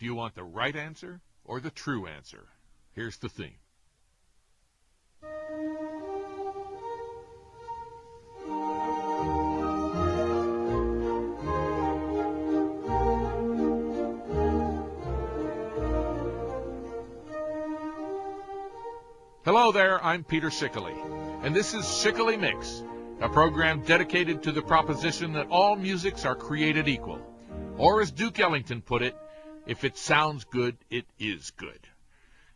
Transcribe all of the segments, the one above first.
Do you want the right answer or the true answer? Here's the theme. Hello there, I'm Peter Schickele, and this is Schickele Mix, a program dedicated to the proposition that all musics are created equal. Or as Duke Ellington put it, if it sounds good, it is good.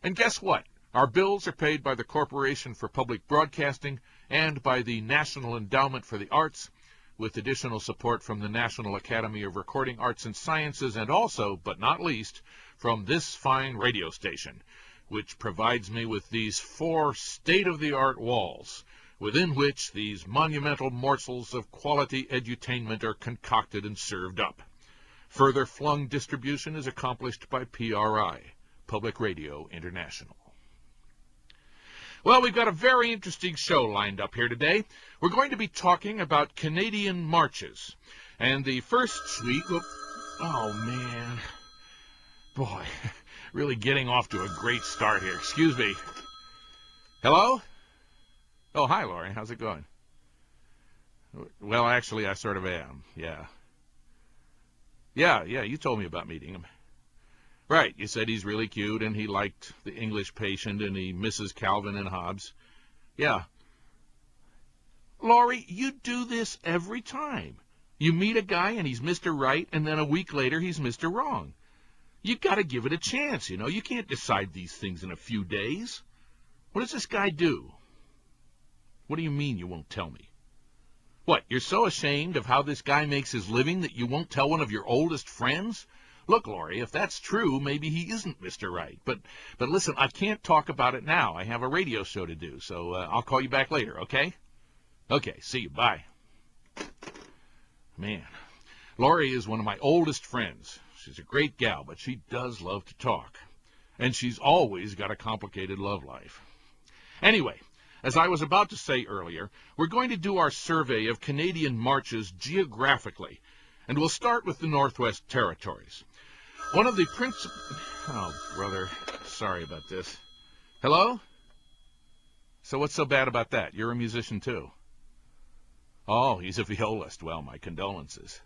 And guess what? Our bills are paid by the Corporation for Public Broadcasting and by the National Endowment for the Arts, with additional support from the National Academy of Recording Arts and Sciences, and also, but not least, from this fine radio station, which provides me with these 4 state-of-the-art walls, within which these monumental morsels of quality edutainment are concocted and served up. Further flung distribution is accomplished by PRI, Public Radio International. Well, we've got a very interesting show lined up here today. We're going to be talking about Canadian marches. And the first suite will... Oh, man. Boy, really getting off to a great start here. Excuse me. Hello? Oh, hi, Lori. How's it going? Well, actually, I sort of am, yeah. Yeah, you told me about meeting him. Right, you said he's really cute, and he liked the English Patient, and he misses Calvin and Hobbes. Yeah. Laurie, you do this every time. You meet a guy, and he's Mr. Right, and then a week later, he's Mr. Wrong. You got to give it a chance, you know. You can't decide these things in a few days. What does this guy do? What do you mean you won't tell me? What, you're so ashamed of how this guy makes his living that you won't tell one of your oldest friends? Look, Laurie, if that's true, maybe he isn't Mr. Right. But listen, I can't talk about it now. I have a radio show to do, so I'll call you back later, okay? Okay, see you. Bye. Man, Laurie is one of my oldest friends. She's a great gal, but she does love to talk. And she's always got a complicated love life. Anyway, as I was about to say earlier, we're going to do our survey of Canadian marches geographically, and we'll start with the Northwest Territories. One of the principal... Oh, brother, sorry about this. Hello? So what's so bad about that? You're a musician, too. Oh, he's a violist. Well, my condolences.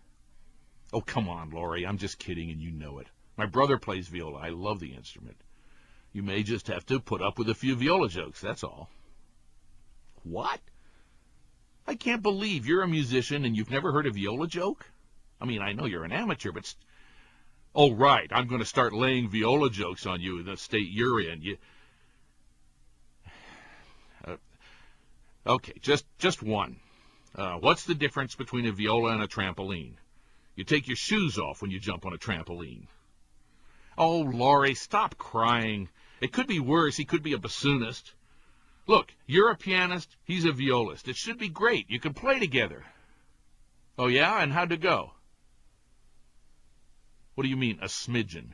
Oh, come on, Laurie, I'm just kidding, and you know it. My brother plays viola. I love the instrument. You may just have to put up with a few viola jokes, that's all. What? I can't believe you're a musician and you've never heard a viola joke? I mean, I know you're an amateur, but... Oh, right, I'm going to start laying viola jokes on you in the state you're in. Okay, just one. What's the difference between a viola and a trampoline? You take your shoes off when you jump on a trampoline. Oh, Laurie, stop crying. It could be worse. He could be a bassoonist. Look, you're a pianist, he's a violist. It should be great. You can play together. Oh, yeah? And how'd it go? What do you mean, a smidgen?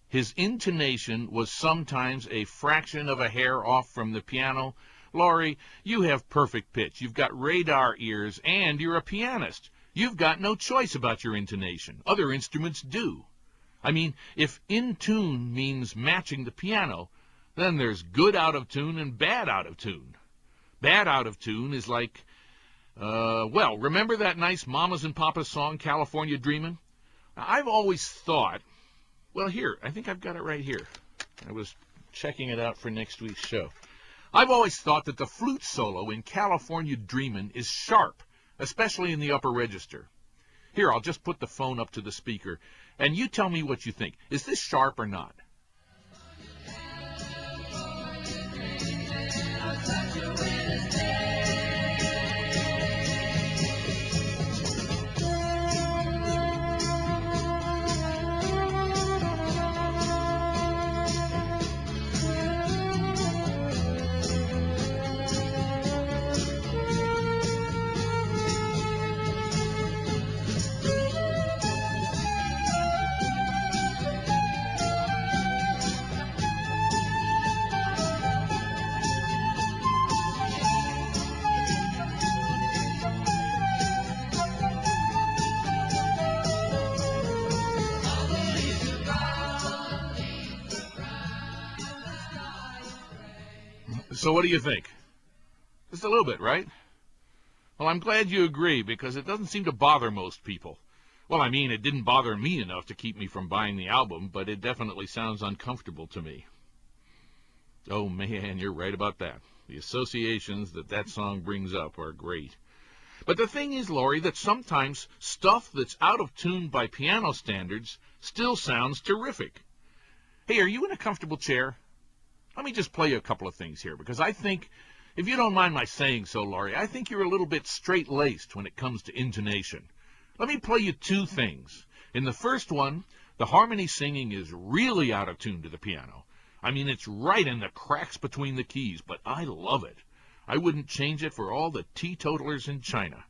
His intonation was sometimes a fraction of a hair off from the piano. Laurie, you have perfect pitch. You've got radar ears, and you're a pianist. You've got no choice about your intonation. Other instruments do. I mean, if in tune means matching the piano, then there's good out of tune and bad out of tune. Bad out of tune is like, well, remember that nice Mamas and Papas song, California Dreamin'? I've always thought, well, here, I think I've got it right here. I was checking it out for next week's show. I've always thought that the flute solo in California Dreamin' is sharp, especially in the upper register. Here, I'll just put the phone up to the speaker, and you tell me what you think. Is this sharp or not? So what do you think? Just a little bit, right? Well, I'm glad you agree, because it doesn't seem to bother most people. Well, I mean, it didn't bother me enough to keep me from buying the album, but it definitely sounds uncomfortable to me. Oh, man, you're right about that. The associations that song brings up are great. But the thing is, Laurie, that sometimes stuff that's out of tune by piano standards still sounds terrific. Hey, are you in a comfortable chair? Let me just play you a couple of things here, because I think, if you don't mind my saying so, Laurie, I think you're a little bit straight-laced when it comes to intonation. Let me play you two things. In the first one, the harmony singing is really out of tune to the piano. I mean, it's right in the cracks between the keys, but I love it. I wouldn't change it for all the teetotalers in China.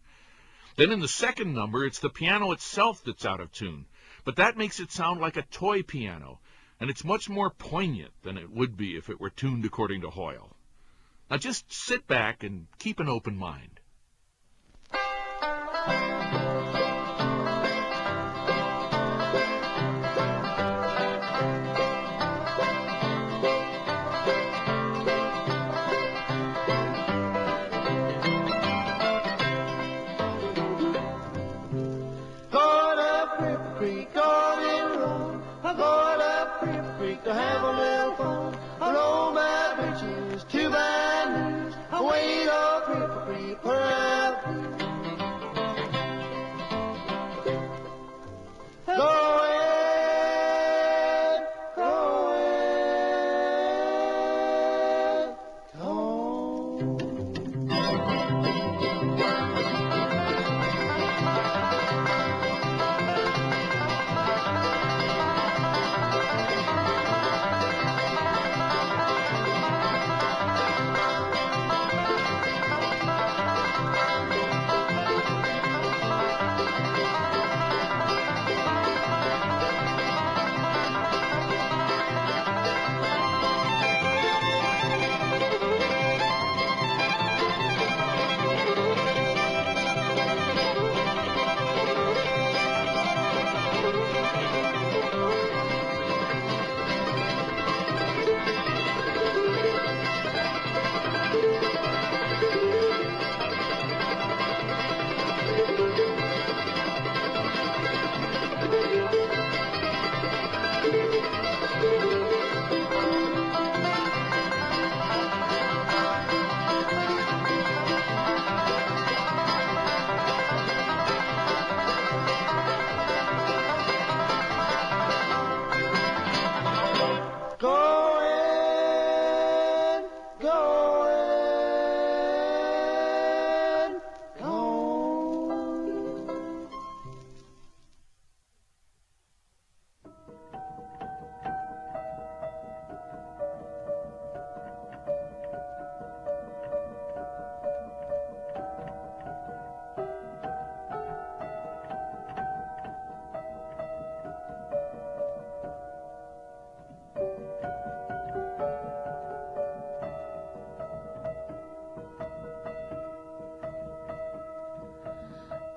Then in the second number, it's the piano itself that's out of tune, but that makes it sound like a toy piano, and it's much more poignant than it would be if it were tuned according to Hoyle. Now just sit back and keep an open mind. To have a little fun, I roll my britches to my knees. I wait all creep where I please.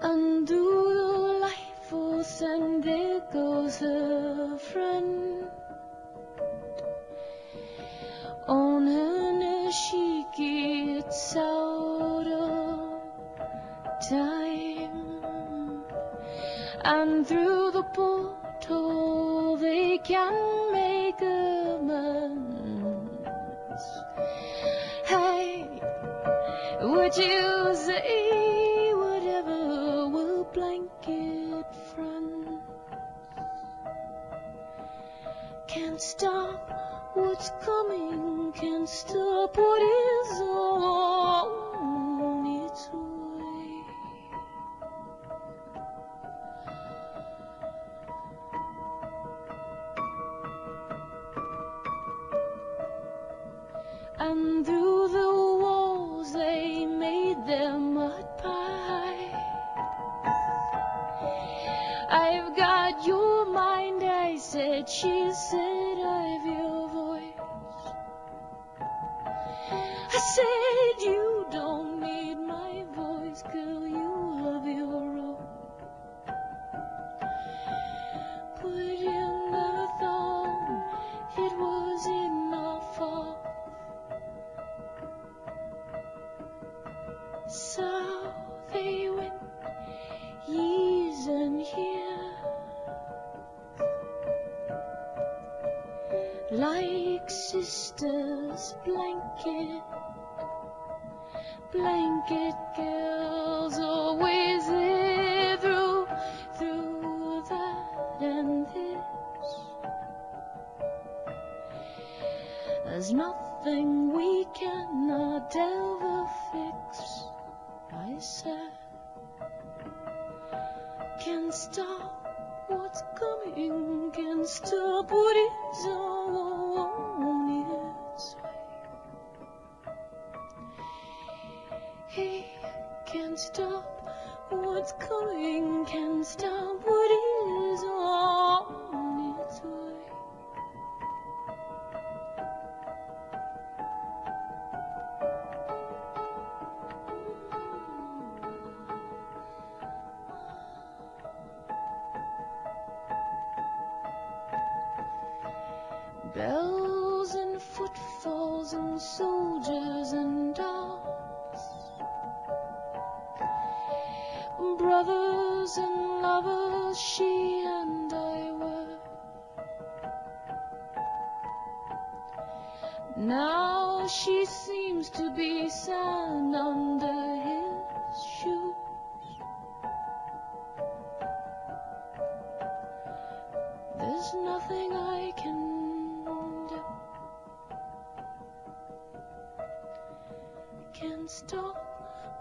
Undo the light force, and there goes her friend. On her nashiki, it's out of time, and through the porthole they can make amends. Hey, would you say whatever will blanket friends? Can't stop what's coming, can't stop what is on its way. And through the walls they made their mud pie. I've got your mind, I said, she said, I've your voice. I said, you don't need my voice, girl, you have your own. Put in the thong, it was enough of. like sisters, blanket girls, always there through that and this. There's nothing we cannot ever fix, I said. Can't stop what's coming, can't stop what is on its way. He can't stop what's coming, can't stop what is on its way. Bells and footfalls and soldiers and dolls, brothers and lovers, she and I were. Now she seems to be sand under his shoes. There's nothing I can can't stop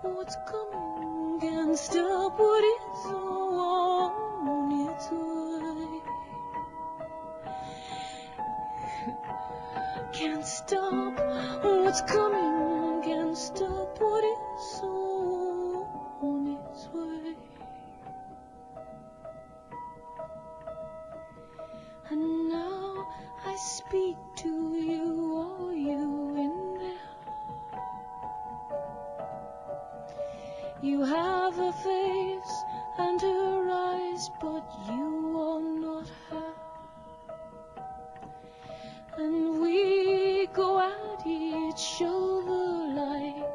what's coming, can't stop what is on its way. Can't stop what's coming, can't stop what is on its way. And now I speak to you, are you in there? You have a face and her eyes, but you are not her. And we go at each other like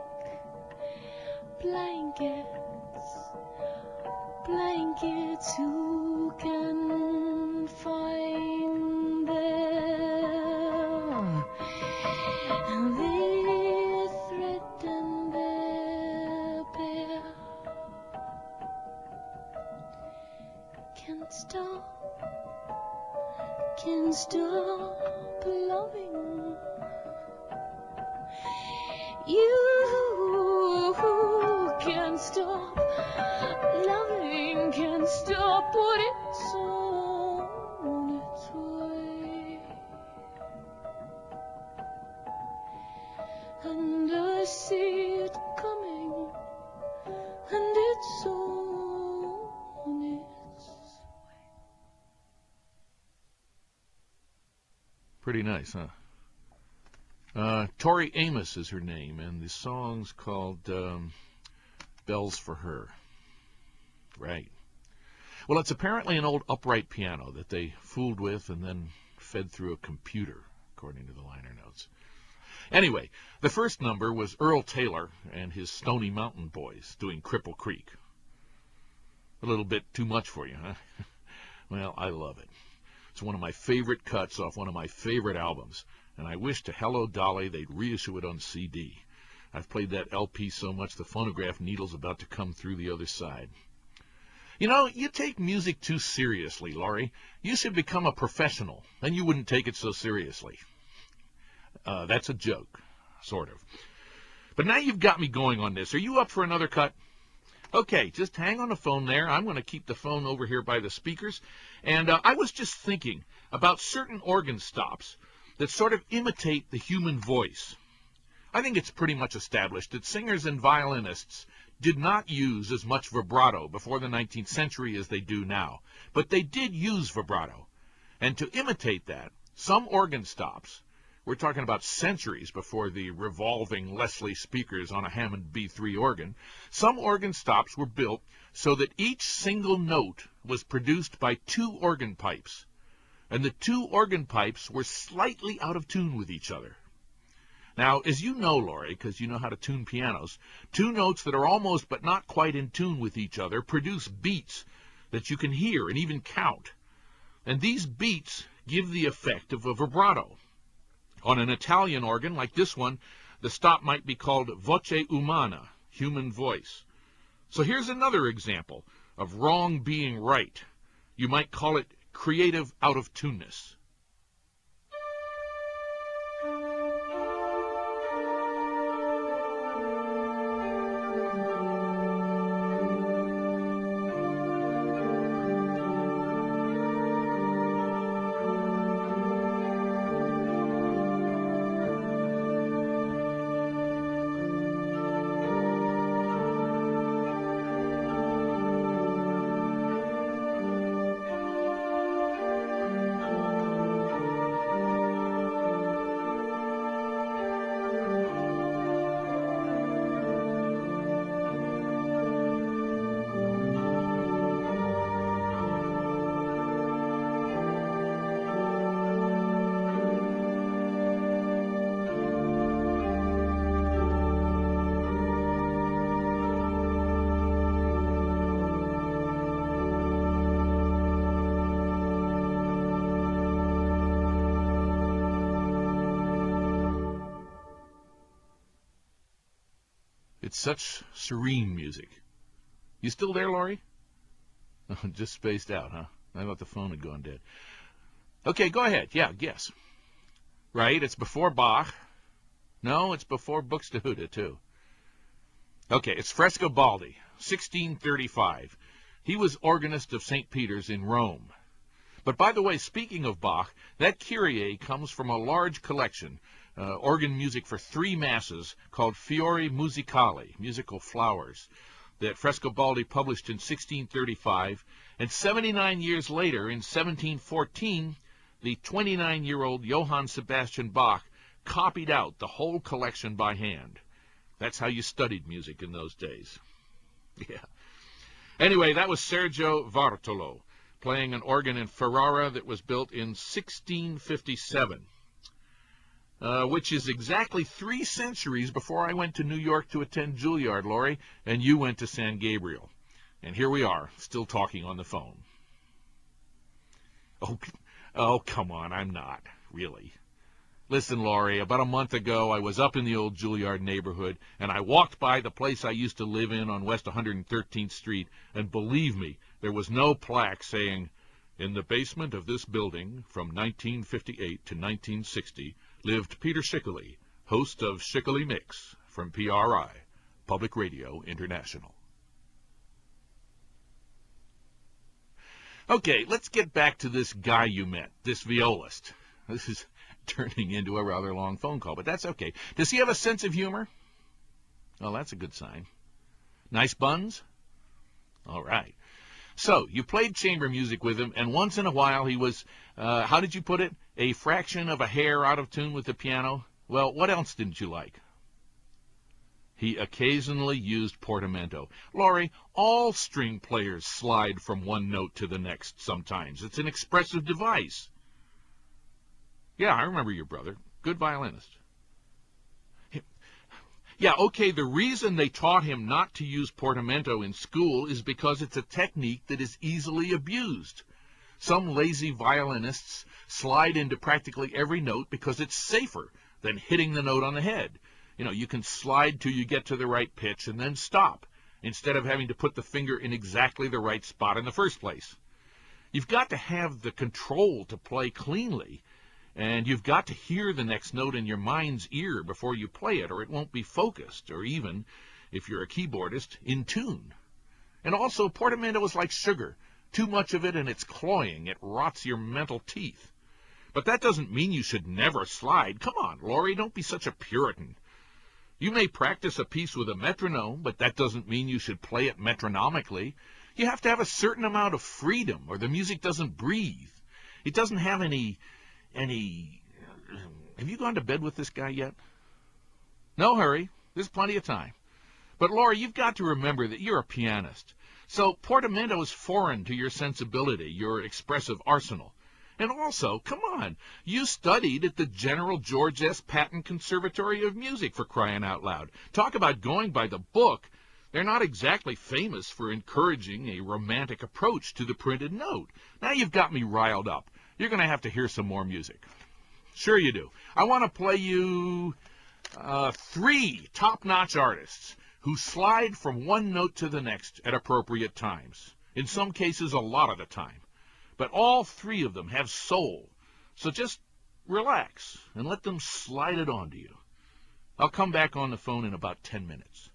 blankets who can find their thread and their pair. Can't stop loving you. Can't stop loving, can't stop what it's on its way. And I see it coming, and it's on its way. Pretty nice, huh? Tori Amos is her name, and the song's called Bells for Her. Right. Well, it's apparently an old upright piano that they fooled with and then fed through a computer, according to the liner notes. Anyway, the first number was Earl Taylor and his Stony Mountain Boys doing Cripple Creek. A little bit too much for you, huh? Well, I love it. It's one of my favorite cuts off one of my favorite albums, and I wish to hello Dolly they'd reissue it on CD. I've played that LP so much the phonograph needle's about to come through the other side. You know, you take music too seriously, Laurie. You should become a professional, then you wouldn't take it so seriously. That's a joke, sort of. But now you've got me going on this. Are you up for another cut? Okay, just hang on the phone there. I'm going to keep the phone over here by the speakers. And I was just thinking about certain organ stops that sort of imitate the human voice. I think it's pretty much established that singers and violinists did not use as much vibrato before the 19th century as they do now. But they did use vibrato. And to imitate that, some organ stops, we're talking about centuries before the revolving Leslie speakers on a Hammond B3 organ, some organ stops were built so that each single note was produced by two organ pipes. And the two organ pipes were slightly out of tune with each other. Now, as you know, Laurie, because you know how to tune pianos, two notes that are almost but not quite in tune with each other produce beats that you can hear and even count. And these beats give the effect of a vibrato. On an Italian organ like this one, the stop might be called voce umana, human voice. So here's another example of wrong being right. You might call it creative out-of-tuneness. It's such serene music. You still there, Laurie? Oh, just spaced out, huh? I thought the phone had gone dead. Okay, go ahead. Yeah, guess. Right, it's before Bach. No, it's before Buxtehude, too. Okay, it's Frescobaldi, 1635. He was organist of St. Peter's in Rome. But by the way, speaking of Bach, that Kyrie comes from a large collection, organ music for 3 masses, called Fiori Musicali, musical flowers, that Frescobaldi published in 1635, and 79 years later, in 1714, the 29-year-old Johann Sebastian Bach copied out the whole collection by hand. That's how you studied music in those days. Yeah. Anyway, that was Sergio Vartolo, playing an organ in Ferrara that was built in 1657. Which is exactly 3 centuries before I went to New York to attend Juilliard, Laurie, and you went to San Gabriel. And here we are, still talking on the phone. Oh, come on, I'm not, really. Listen, Laurie, about a month ago, I was up in the old Juilliard neighborhood, and I walked by the place I used to live in on West 113th Street, and believe me, there was no plaque saying, "In the basement of this building, from 1958 to 1960, lived Peter Schickele, host of Schickele Mix, from PRI, Public Radio International." Okay, let's get back to this guy you met, this violist. This is turning into a rather long phone call, but that's okay. Does he have a sense of humor? Well, that's a good sign. Nice buns? All right. So, you played chamber music with him, and once in a while he was, how did you put it, a fraction of a hair out of tune with the piano? Well, what else didn't you like? He occasionally used portamento. Laurie, all string players slide from one note to the next sometimes. It's an expressive device. Yeah, I remember your brother. Good violinist. Yeah, okay, the reason they taught him not to use portamento in school is because it's a technique that is easily abused. Some lazy violinists slide into practically every note because it's safer than hitting the note on the head. You know, you can slide till you get to the right pitch and then stop, instead of having to put the finger in exactly the right spot in the first place. You've got to have the control to play cleanly, and you've got to hear the next note in your mind's ear before you play it, or it won't be focused, or even, if you're a keyboardist, in tune. And also, portamento is like sugar. Too much of it and it's cloying. It rots your mental teeth. But that doesn't mean you should never slide. Come on, Laurie, don't be such a Puritan. You may practice a piece with a metronome, but that doesn't mean you should play it metronomically. You have to have a certain amount of freedom, or the music doesn't breathe. It doesn't have any... Have you gone to bed with this guy yet? No hurry. There's plenty of time. But, Laurie, you've got to remember that you're a pianist. So portamento is foreign to your sensibility, your expressive arsenal. And also, come on, you studied at the General George S. Patton Conservatory of Music, for crying out loud. Talk about going by the book. They're not exactly famous for encouraging a romantic approach to the printed note. Now you've got me riled up. You're going to have to hear some more music. Sure you do. I want to play you 3 top-notch artists who slide from one note to the next at appropriate times. In some cases, a lot of the time. But all 3 of them have soul. So just relax and let them slide it on to you. I'll come back on the phone in about 10 minutes.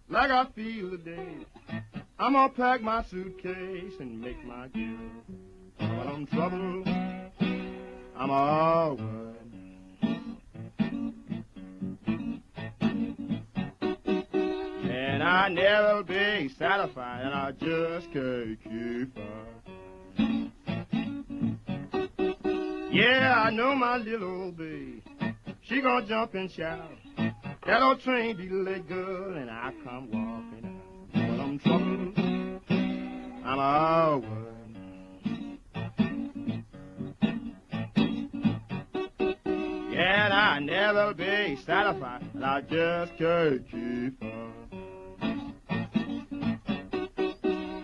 Like I feel today, I'm gonna pack my suitcase and make my give. But I'm troubled, I'm all worried. And I never be satisfied, and I just can't keep up. Yeah, I know my little old babe, she gonna jump and shout. That old train be late, girl, and I come walking out. But I'm troubled, I'm all worried. Yeah, and I never be satisfied, and I just can't keep up.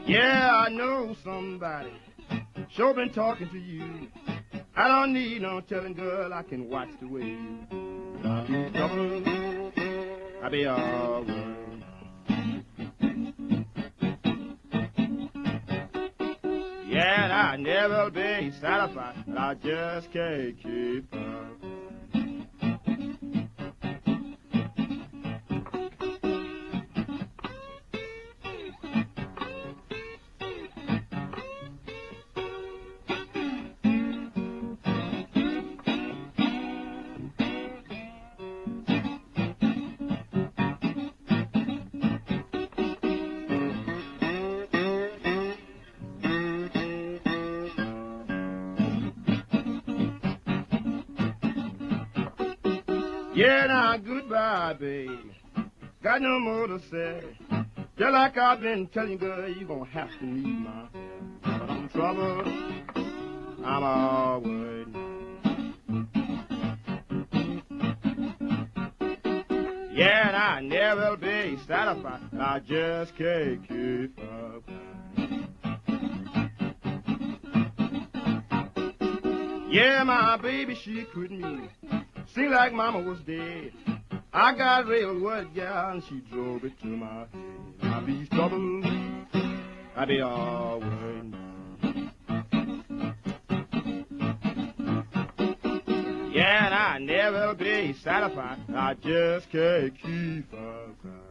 Yeah, I know somebody sure been talking to you. I don't need no telling, girl, I can watch the way you do. I'm troubled, I'll be all right. Yeah, and I never be satisfied, but I just can't keep up. Yeah, now, goodbye, babe. Got no more to say. Just like I've been telling you, girl, you gonna have to leave my hair. But I'm troubled, I'm all worried. Yeah, and I never be satisfied. I just can't keep up. Yeah, my baby, she quit me. Seemed like mama was dead. I got railroad gal and she drove it to my head. I be trouble, I be always. Yeah, and I never be satisfied. I just can't keep on crying.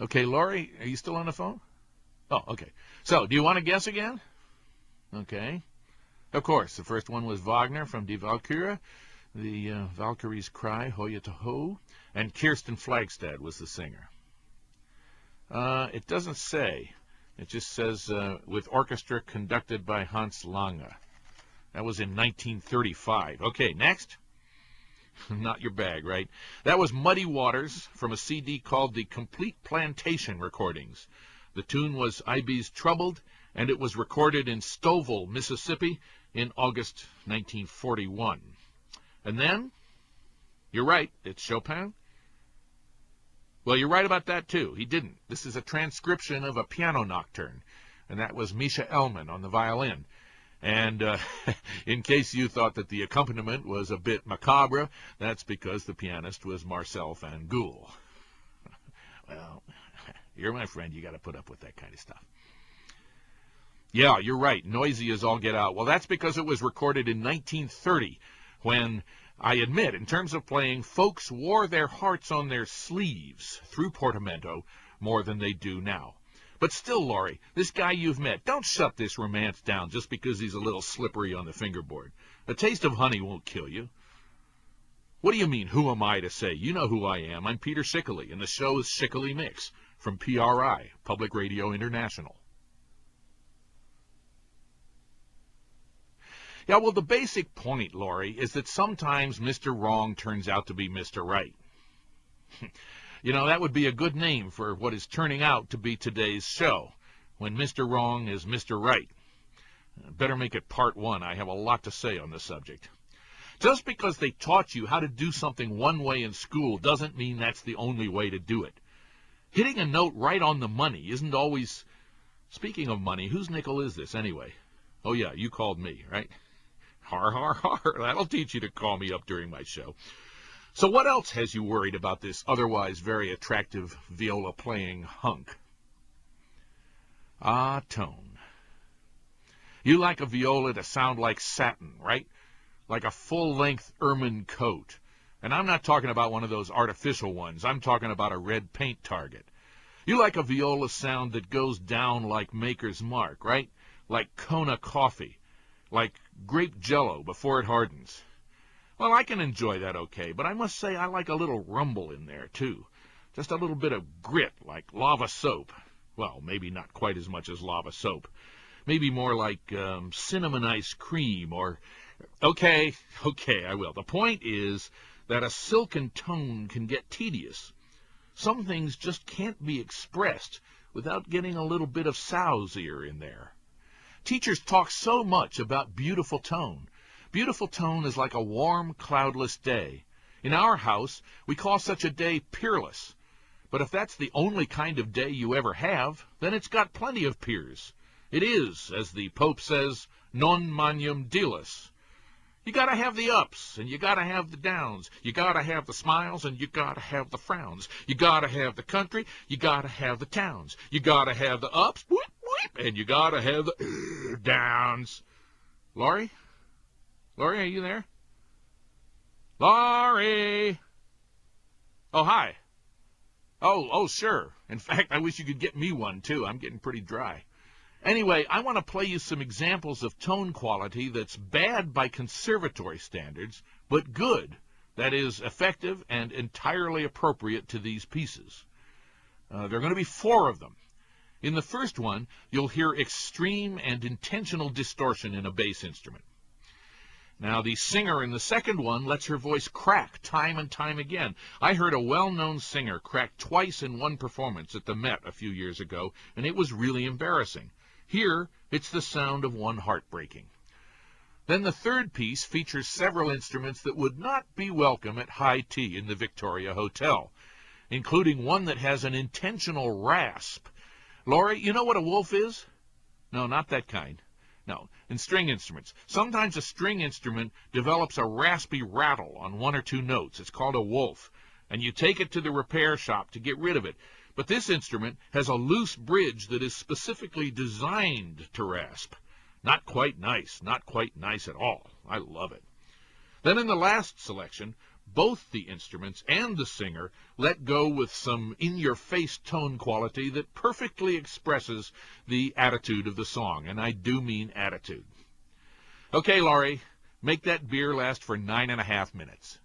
Okay, Laurie, are you still on the phone? Oh, okay. So, do you want to guess again? Okay. Of course, the first one was Wagner from Die Walküre, the Valkyrie's Cry, Hoye to Ho, and Kirsten Flagstad was the singer. It doesn't say. It just says, with orchestra conducted by Hans Lange. That was in 1935. Okay, next. Not your bag, right? That was Muddy Waters from a CD called The Complete Plantation Recordings. The tune was I.B.'s Troubled, and it was recorded in Stovall, Mississippi in August 1941. And then, you're right, it's Chopin. Well, you're right about that, too. He didn't. This is a transcription of a piano nocturne, and that was Misha Elman on the violin. And in case you thought that the accompaniment was a bit macabre, that's because the pianist was Marcel van Gool. Well, you're my friend. You got to put up with that kind of stuff. Yeah, you're right. Noisy as all get out. Well, that's because it was recorded in 1930 when, I admit, in terms of playing, folks wore their hearts on their sleeves through portamento more than they do now. But still, Laurie, this guy you've met, don't shut this romance down just because he's a little slippery on the fingerboard. A taste of honey won't kill you. What do you mean, who am I to say? You know who I am. I'm Peter Schickele, and the show is Schickele Mix from PRI, Public Radio International. Yeah, well, the basic point, Laurie, is that sometimes Mr. Wrong turns out to be Mr. Right. You know, that would be a good name for what is turning out to be today's show, when Mr. Wrong is Mr. Right. Better make it part 1. I have a lot to say on the subject. Just because they taught you how to do something one way in school doesn't mean that's the only way to do it. Hitting a note right on the money isn't always... Speaking of money, whose nickel is this anyway? Oh, yeah, you called me, right? Har, har, har. That'll teach you to call me up during my show. So what else has you worried about this otherwise very attractive viola-playing hunk? Ah, tone. You like a viola to sound like satin, right? Like a full-length ermine coat. And I'm not talking about one of those artificial ones. I'm talking about a red paint target. You like a viola sound that goes down like Maker's Mark, right? Like Kona coffee. Like grape jello before it hardens. Well, I can enjoy that okay, but I must say I like a little rumble in there, too. Just a little bit of grit, like lava soap. Well, maybe not quite as much as lava soap. Maybe more like cinnamon ice cream or... Okay, I will. The point is that a silken tone can get tedious. Some things just can't be expressed without getting a little bit of sow's ear in there. Teachers talk so much about beautiful tone. Beautiful tone is like a warm, cloudless day. In our house, we call such a day peerless. But if that's the only kind of day you ever have, then it's got plenty of peers. It is, as the Pope says, non magnum dilis. You gotta have the ups, and you gotta have the downs. You gotta have the smiles, and you gotta have the frowns. You gotta have the country, you gotta have the towns. You gotta have the ups, whoop, whoop, and you gotta have the downs. Laurie? Laurie, are you there? Laurie! Oh, hi. Oh, sure. In fact, I wish you could get me one, too. I'm getting pretty dry. Anyway, I want to play you some examples of tone quality that's bad by conservatory standards, but good, that is, effective and entirely appropriate to these pieces. There are going to be 4 of them. In the first one, you'll hear extreme and intentional distortion in a bass instrument. Now, the singer in the second one lets her voice crack time and time again. I heard a well-known singer crack twice in one performance at the Met a few years ago, and it was really embarrassing. Here, it's the sound of one heartbreaking. Then the third piece features several instruments that would not be welcome at high tea in the Victoria Hotel, including one that has an intentional rasp. Laurie, you know what a wolf is? No, not that kind. No, in string instruments. Sometimes a string instrument develops a raspy rattle on 1 or 2 notes. It's called a wolf, and you take it to the repair shop to get rid of it. But this instrument has a loose bridge that is specifically designed to rasp. Not quite nice at all. I love it. Then in the last selection, both the instruments and the singer let go with some in-your-face tone quality that perfectly expresses the attitude of the song, and I do mean attitude. Okay, Laurie, make that beer last for 9.5 minutes.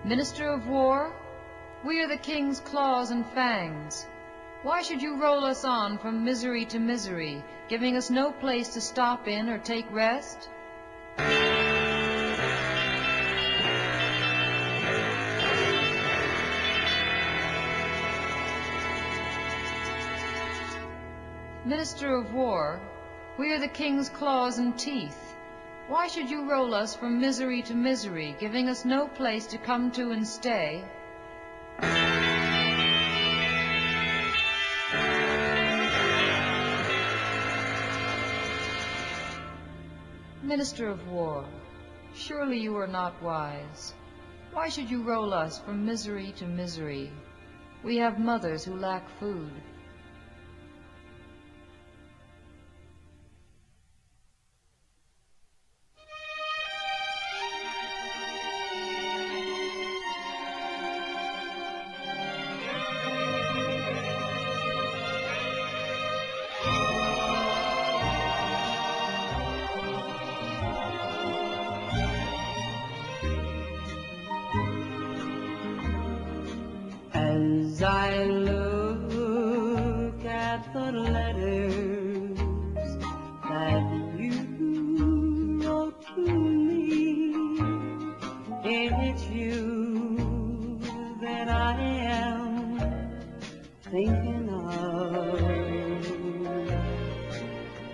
Minister of War, we are the king's claws and fangs. Why should you roll us on from misery to misery, giving us no place to stop in or take rest? Minister of War, we are the king's claws and teeth. Why should you roll us from misery to misery, giving us no place to come to and stay? Minister of War, surely you are not wise. Why should you roll us from misery to misery? We have mothers who lack food. As I look at the letters that you wrote to me, it's you that I am thinking of.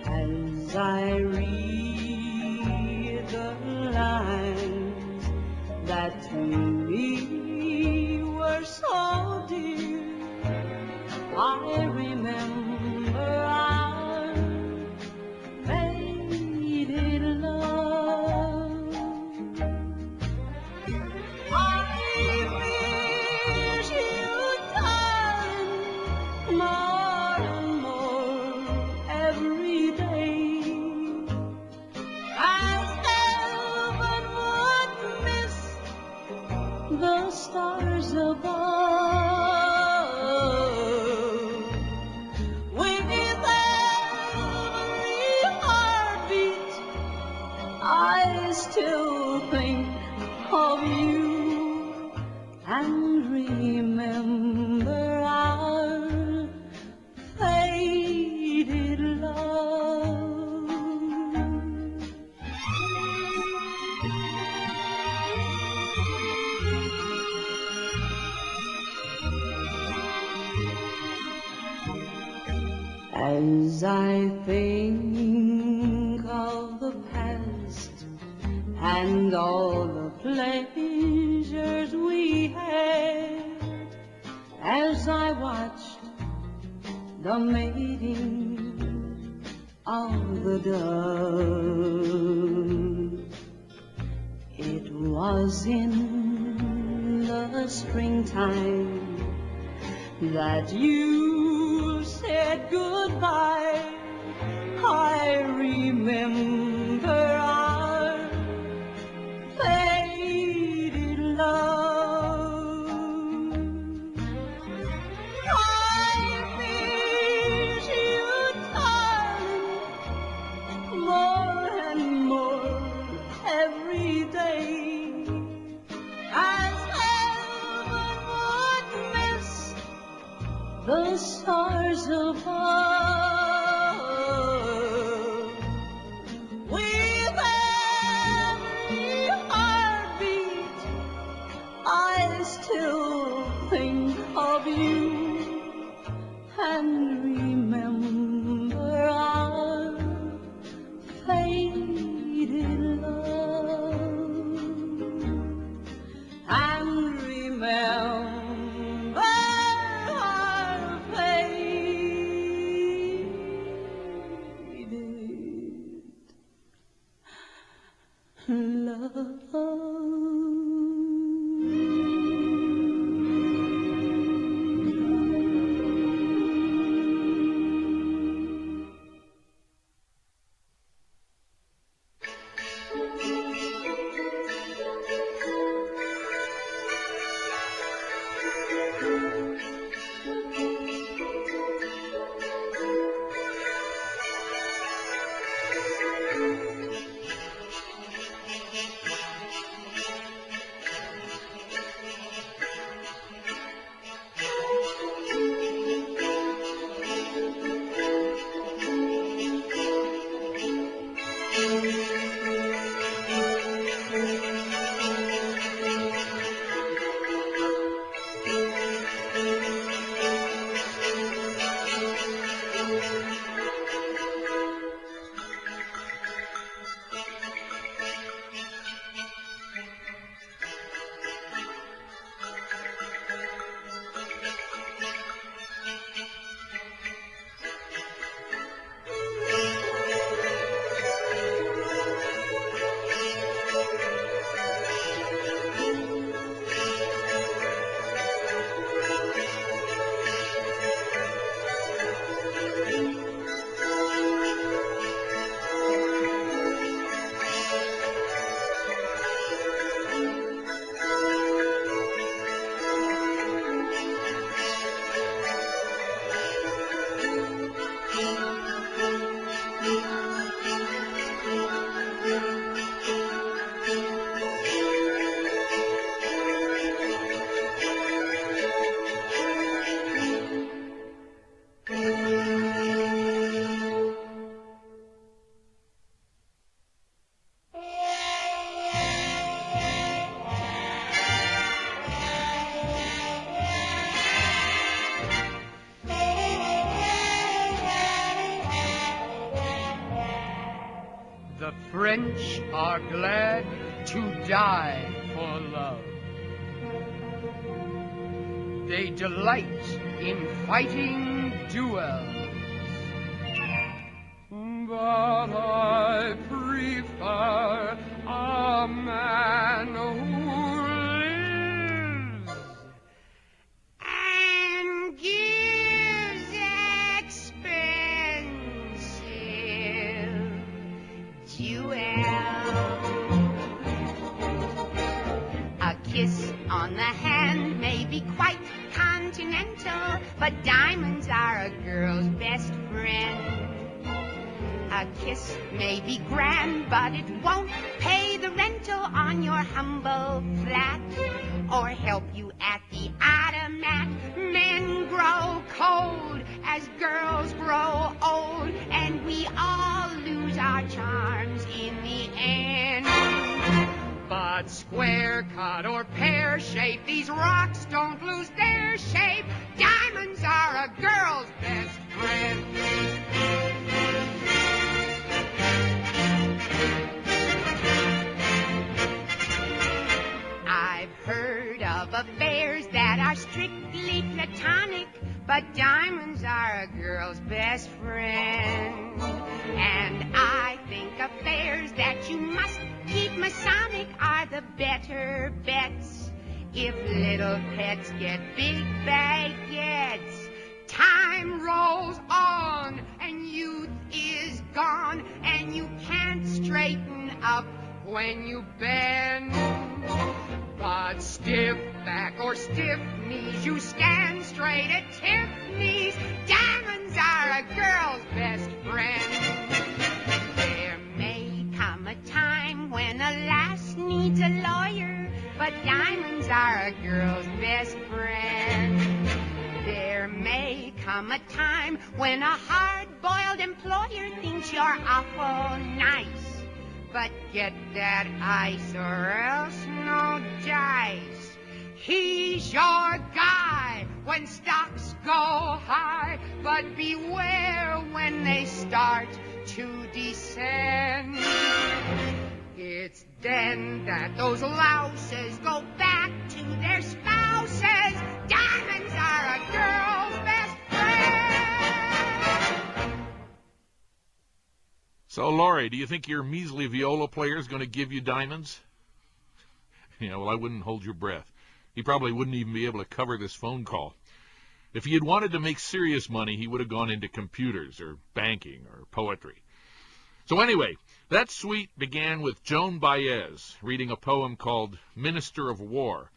As I read the lines that to me were so dear, I remember our faded love. I miss you, darling, more and more every day, as heaven would miss the stars above. With every heartbeat, I still think of you and remember our faded love. As I think of the past and all the pleasures we had, as I watched the mating of the dove, it was in the springtime that you said goodbye. I remember our faded love. I miss you, darling, more and more every day, as heaven would miss the stars above. With every heartbeat, I still think of you and remember our faded love, and remember our faded love. The French are glad to die for love. They delight in fighting duels. But I prefer a man who lives and gives expensive duels. A kiss on the hand may be quite continental, but diamonds are a girl's best friend. A kiss may be grand, but it won't pay the rental on your humble flat or help you at the automat. Men grow cold as girls grow old, and we all lose our charms in the end. But square cut or pear shape, these rocks don't lose their shape. Diamonds are a girl's best friend. I've heard of affairs that are strictly platonic, but diamonds are a girl's best friend. And I think affairs that you must keep Masonic are the better bets. If little pets get big baguettes, time rolls on and youth is gone, and you can't straighten up when you bend. But stiff back or stiff knees, you stand straight at Tiffany's. Diamonds are a girl's best friend. There may come a time when a lass needs a lawyer, but diamonds are a girl's best friend. There may come a time when a hard-boiled employer thinks you're awful nice, but get that ice or else no dice. He's your guy when stocks go high, but beware when they start to descend. It's then that those louses go back to their spouses. Diamonds are a girl's best friend. So, Laurie, do you think your measly viola player is going to give you diamonds? Yeah, well, I wouldn't hold your breath. He probably wouldn't even be able to cover this phone call. If he had wanted to make serious money, he would have gone into computers or banking or poetry. So anyway, that suite began with Joan Baez reading a poem called Minister of War,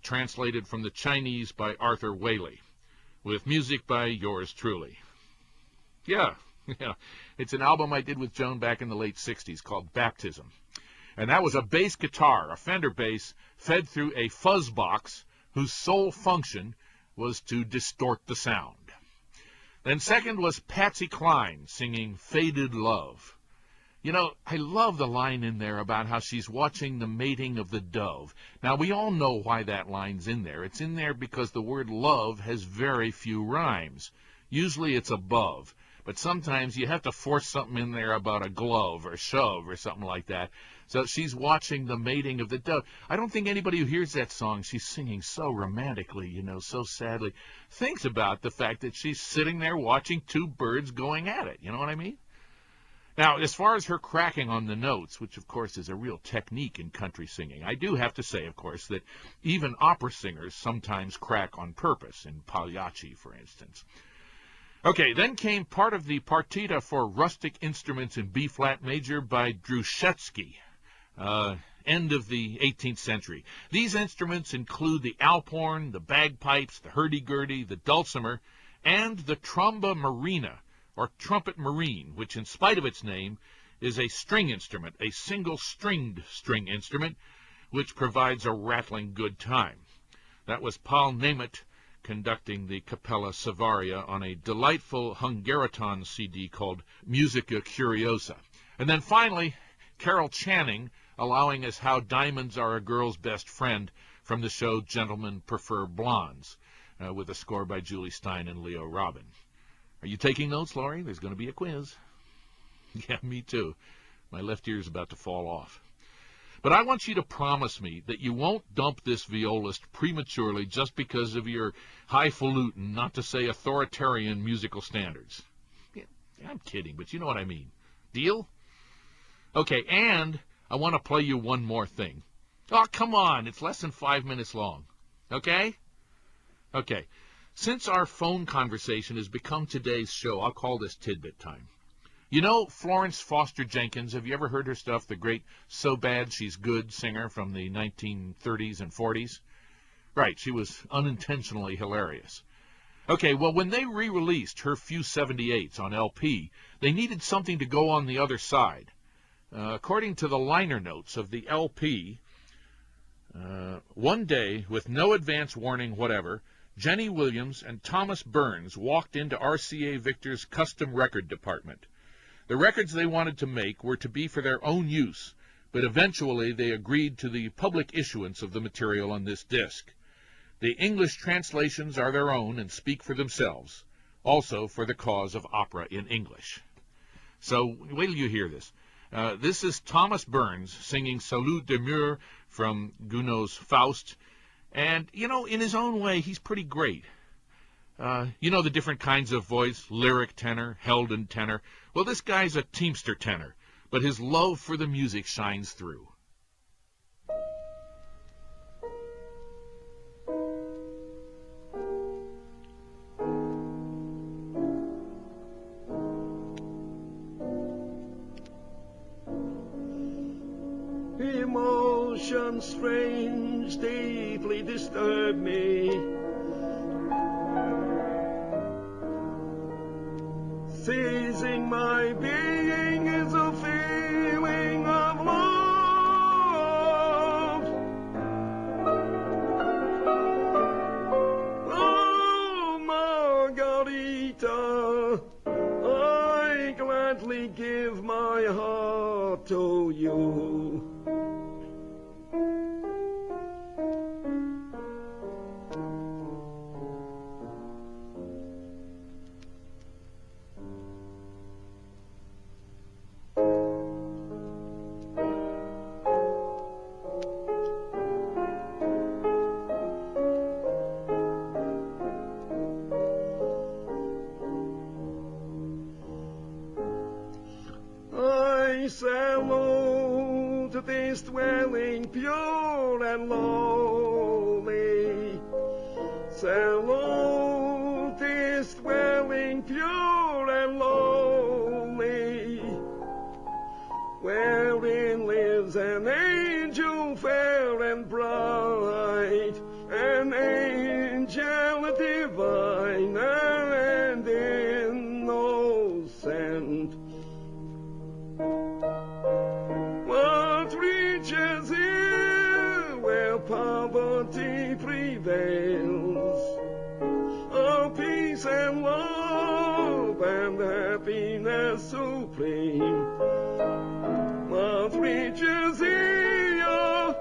translated from the Chinese by Arthur Waley, with music by yours truly. Yeah, it's an album I did with Joan back in the late 60s called Baptism. And that was a bass guitar, a Fender bass, fed through a fuzz box whose sole function was to distort the sound. Then second was Patsy Cline singing Faded Love. You know, I love the line in there about how she's watching the mating of the dove. Now, we all know why that line's in there. It's in there because the word love has very few rhymes. Usually it's above, but sometimes you have to force something in there about a glove or shove or something like that. So she's watching the mating of the dove. I don't think anybody who hears that song, she's singing so romantically, so sadly, thinks about the fact that she's sitting there watching two birds going at it. You know what I mean? Now, as far as her cracking on the notes, which, of course, is a real technique in country singing, I do have to say, of course, that even opera singers sometimes crack on purpose, in Pagliacci, for instance. Okay, then came part of the partita for rustic instruments in B-flat major by Druszewski, end of the 18th century. These instruments include the alphorn, the bagpipes, the hurdy-gurdy, the dulcimer, and the tromba marina, or trumpet marine, which in spite of its name is a string instrument, a single-stringed string instrument, which provides a rattling good time. That was Paul Nemeth conducting the Capella Savaria on a delightful Hungariton CD called Musica Curiosa. And then finally, Carol Channing allowing us How Diamonds Are a Girl's Best Friend from the show Gentlemen Prefer Blondes, with a score by Julie Stein and Leo Robin. Are you taking notes, Laurie? There's going to be a quiz. Yeah, me too. My left ear's about to fall off. But I want you to promise me that you won't dump this violist prematurely just because of your highfalutin, not to say authoritarian, musical standards. Yeah, I'm kidding, but you know what I mean. Deal? Okay, and I want to play you one more thing. Oh, come on, it's less than 5 minutes long. Okay? Okay. Since our phone conversation has become today's show, I'll call this tidbit time. You know Florence Foster Jenkins? Have you ever heard her stuff? The great So Bad She's Good singer from the 1930s and 40s? Right, she was unintentionally hilarious. Okay, well, when they re-released her Few 78s on LP, they needed something to go on the other side. According to the liner notes of the LP, one day, with no advance warning whatever, Jenny Williams and Thomas Burns walked into RCA Victor's custom record department. The records they wanted to make were to be for their own use, but eventually they agreed to the public issuance of the material on this disc. The English translations are their own and speak for themselves, also for the cause of opera in English. So, wait till you hear this. This is Thomas Burns singing Salut de Mur from Gounod's Faust, and, you know, in his own way, he's pretty great. You know the different kinds of voice, lyric tenor, held in tenor. Well, this guy's a teamster tenor, but his love for the music shines through. Emotions strange deeply disturb me. Seizing my being is a feeling of love. Oh, Margarita, I gladly give my heart to you. Salute this dwelling pure and lowly. Salute this dwelling pure and lowly, wherein lives an angel fair and bright, an angel divine and innocent. What reaches here where poverty prevails? Oh, peace and love and happiness supreme. What reaches here?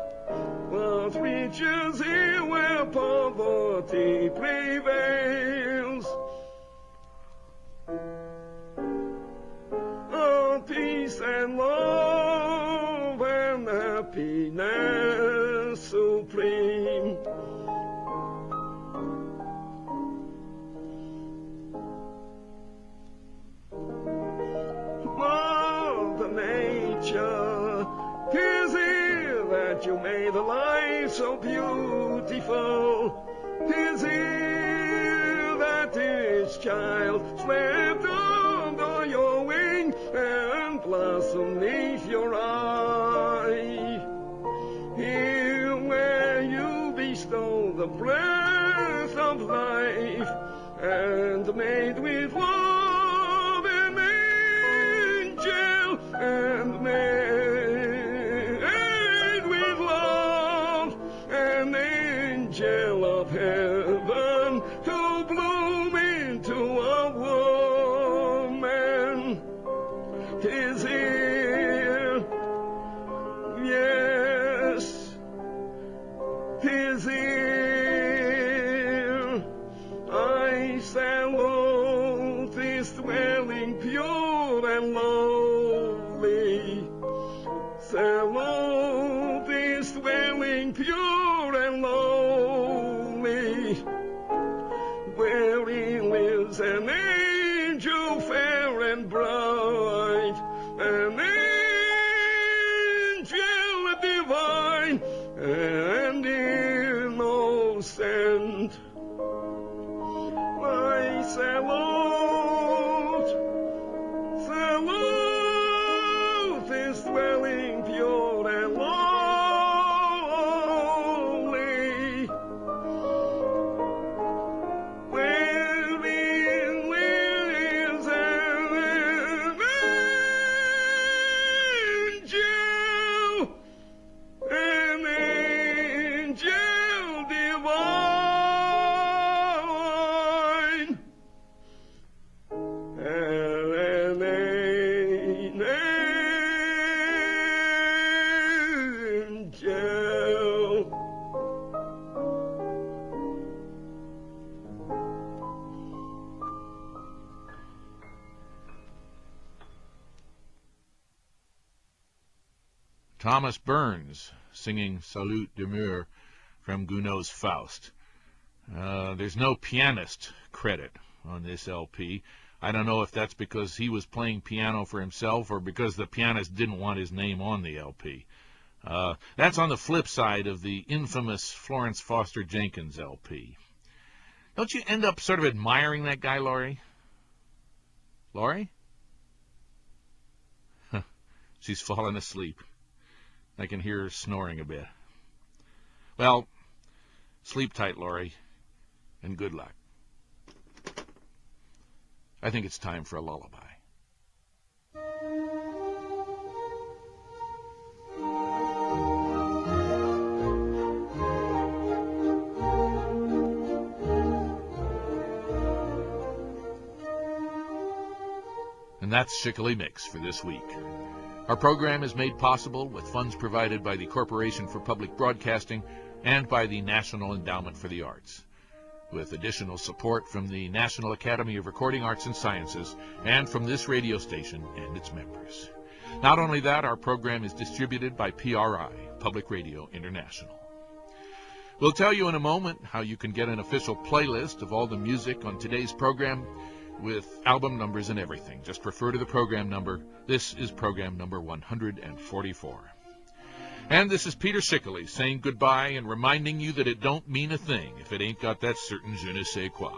What reaches here where poverty prevails? Oh, peace and love and happiness supreme. Mother Nature, 'tis here that you made life so beautiful. 'Tis here that each child slept under your wing and blossomed neath your eye. Here where you bestow the breath of life and made with love an angel and made with love an angel of heaven to bloom into a woman. 'Tis here, yes, 'tis here. I salute Salute is dwelling pure and lowly, wherein lives an angel fair and bright, an angel divine and innocent. My salute, salute is dwelling pure and lowly, wherein lives an angel divine, an angel. Thomas Burns singing Salut Demeure from Gounod's Faust. There's no pianist credit on this LP. I don't know if that's because he was playing piano for himself or because the pianist didn't want his name on the LP. That's on the flip side of the infamous Florence Foster Jenkins LP. Don't you end up sort of admiring that guy, Laurie? Laurie? She's fallen asleep. I can hear her snoring a bit. Well, sleep tight, Laurie, and good luck. I think it's time for a lullaby. And that's Schickele Mix for this week. Our program is made possible with funds provided by the Corporation for Public Broadcasting and by the National Endowment for the Arts, with additional support from the National Academy of Recording Arts and Sciences and from this radio station and its members. Not only that, our program is distributed by PRI, Public Radio International. We'll tell you in a moment how you can get an official playlist of all the music on today's program with album numbers and everything. Just refer to the program number. This is program number 144. And this is Peter Schickele saying goodbye and reminding you that it don't mean a thing if it ain't got that certain je ne sais quoi.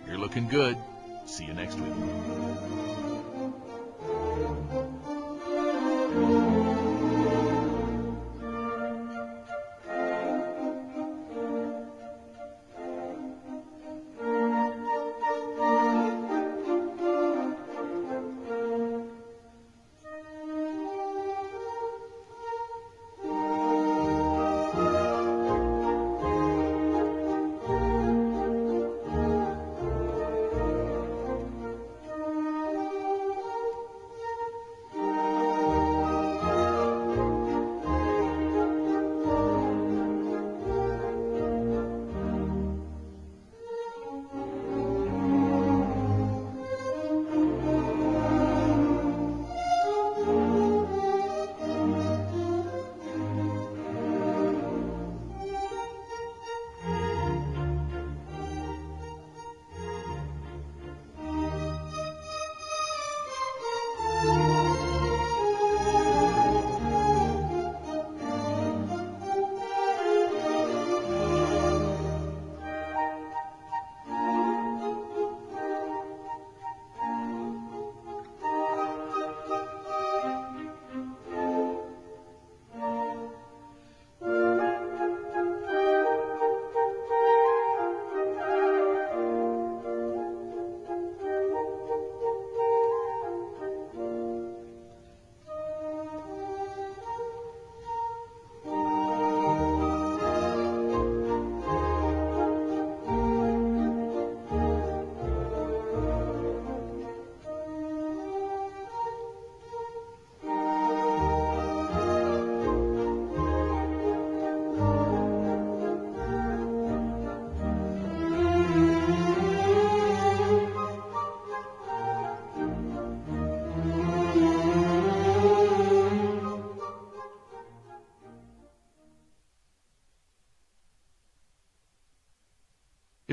You're looking good. See you next week.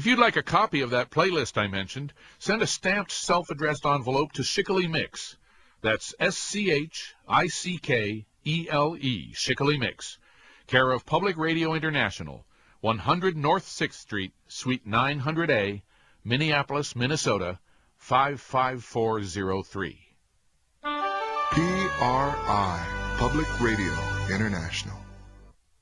If you'd like a copy of that playlist I mentioned, send a stamped self-addressed envelope to Schickele Mix. That's Schickele, Schickele Mix, care of Public Radio International, 100 North 6th Street, Suite 900A, Minneapolis, Minnesota, 55403. PRI, Public Radio International.